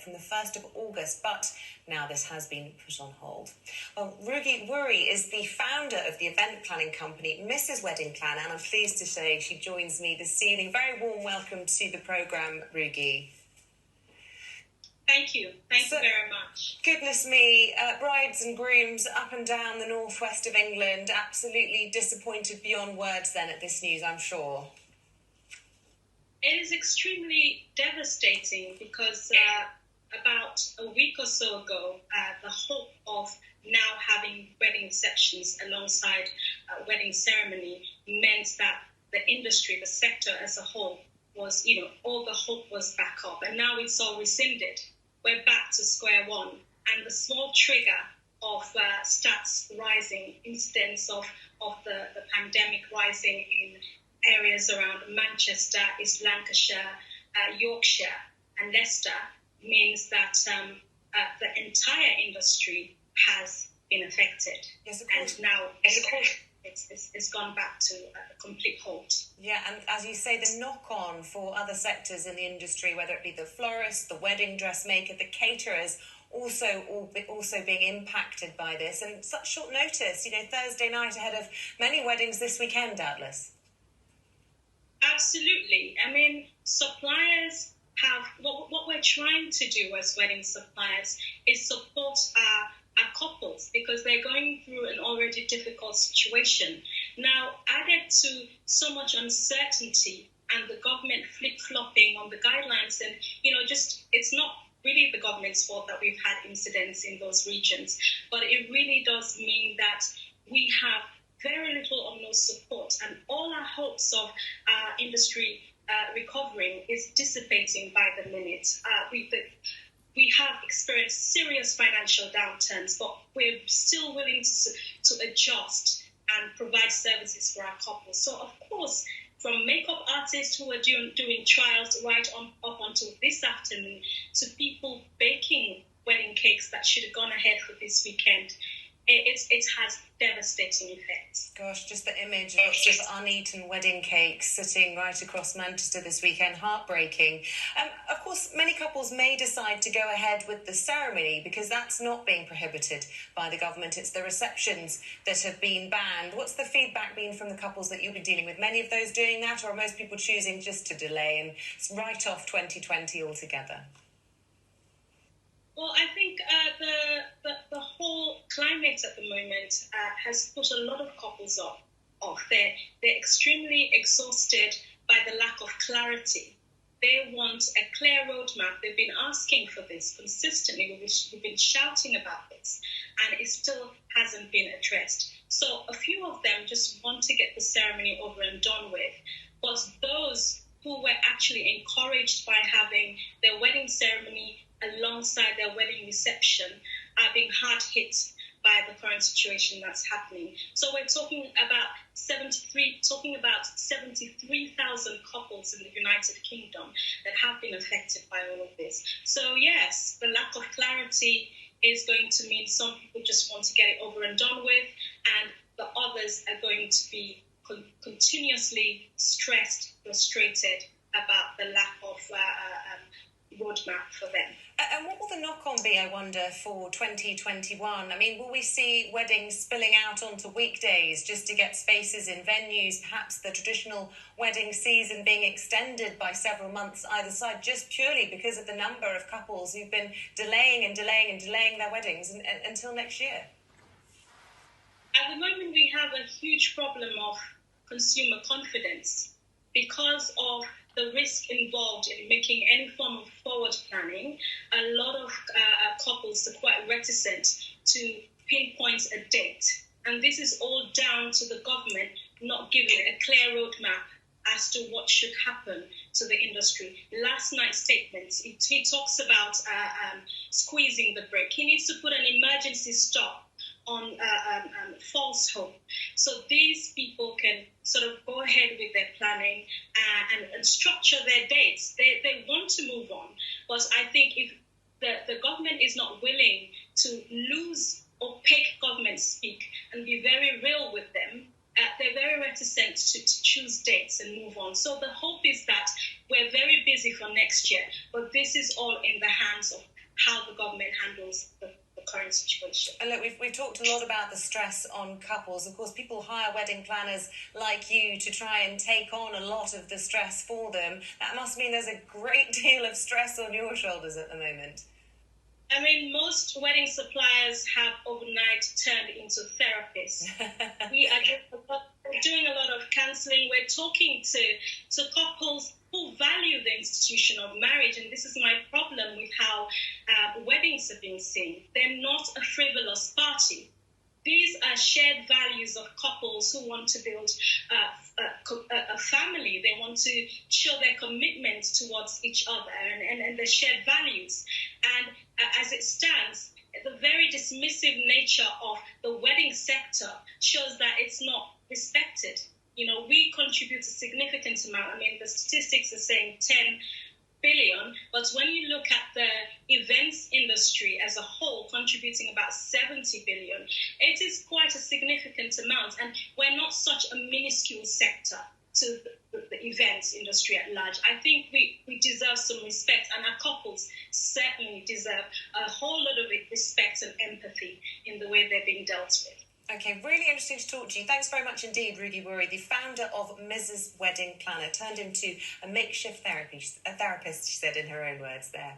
from the 1st of August, but now this has been put on hold. Well, Rugie Wurie is the founder of the event planning company Mrs. Wedding Planner, and I'm pleased to say she joins me this evening. Very warm welcome to the programme, Rugie. Thank you. Thank you very much. Goodness me, brides and grooms up and down the northwest of England, absolutely disappointed beyond words then at this news, I'm sure. It is extremely devastating because about a week or so ago, the hope of now having wedding receptions alongside wedding ceremony meant that the industry, the sector as a whole, was, all the hope was back up. And now it's all rescinded. We're back to square one. And the small trigger of stats rising, incidents of the pandemic rising in areas around Manchester, East Lancashire, Yorkshire and Leicester means that the entire industry has been affected. Yes, of course. And now it's gone back to a complete halt. Yeah, and as you say, the knock-on for other sectors in the industry, whether it be the florist, the wedding dressmaker, the caterers, also being impacted by this. And such short notice, Thursday night ahead of many weddings this weekend, doubtless. Absolutely. I mean, suppliers have, what we're trying to do as wedding suppliers is support our couples because they're going through an already difficult situation. Now, added to so much uncertainty and the government flip-flopping on the guidelines and, it's not really the government's fault that we've had incidents in those regions, but it really does mean that we have very little or no support, and all our hopes of industry recovering is dissipating by the minute. We have experienced serious financial downturns, but we're still willing to adjust and provide services for our couples. So, of course, from makeup artists who are doing trials right up until this afternoon to people baking wedding cakes that should have gone ahead for this weekend, it has devastating effects. Gosh, just the image of lots of uneaten wedding cakes sitting right across Manchester this weekend, heartbreaking. Of course, many couples may decide to go ahead with the ceremony because that's not being prohibited by the government. It's the receptions that have been banned. What's the feedback been from the couples that you've been dealing with? Many of those doing that, or are most people choosing just to delay and write off 2020 altogether? Well, I think the whole climate at the moment has put a lot of couples off. They're extremely exhausted by the lack of clarity. They want a clear roadmap. They've been asking for this consistently. We've been shouting about this, and it still hasn't been addressed. So a few of them just want to get the ceremony over and done with. But those who were actually encouraged by having their wedding ceremony alongside their wedding reception are being hard hit by the current situation that's happening. So we're talking about 73,000 couples in the United Kingdom that have been affected by all of this. So yes, the lack of clarity is going to mean some people just want to get it over and done with, and the others are going to be continuously stressed, frustrated about the lack of roadmap for them. And what will the knock-on be, I wonder, for 2021? I mean, will we see weddings spilling out onto weekdays just to get spaces in venues, perhaps the traditional wedding season being extended by several months either side, just purely because of the number of couples who've been delaying their weddings until next year? At the moment, we have a huge problem of consumer confidence because of the risk involved in making any form of forward planning. A lot of couples are quite reticent to pinpoint a date. And this is all down to the government not giving a clear roadmap as to what should happen to the industry. Last night's statement, he talks about squeezing the brake. He needs to put an emergency stop on false hope. So these people can sort of go ahead with their planning and structure their dates. They want to move on. But I think if the government is not willing to lose opaque government speak and be very real with them, they're very reticent to choose dates and move on. So the hope is that we're very busy for next year, but this is all in the hands of how the government handles the current situation. And look, we've talked a lot about the stress on couples. Of course, people hire wedding planners like you to try and take on a lot of the stress for them. That must mean there's a great deal of stress on your shoulders at the moment. I mean, most wedding suppliers have overnight turned into therapists. We are doing a lot of counseling. We're talking to couples who value the institution of marriage, and this is my problem with how weddings are being seen. They're not a frivolous party. These are shared values of couples who want to build a family. They want to show their commitment towards each other and the shared values. And as it stands, the very dismissive nature of the wedding sector shows that it's not respected. You know, we contribute a significant amount. I mean, the statistics are saying 10 billion, but when you look at the events industry as a whole contributing about 70 billion, it is quite a significant amount, and we're not such a minuscule sector to the events industry at large. I think we deserve some respect, and our couples certainly deserve a whole lot of respect and empathy in the way they're being dealt with. Okay, really interesting to talk to you. Thanks very much indeed, Rugie Wurie, the founder of Mrs. Wedding Planner, turned into a makeshift therapist, she said in her own words there.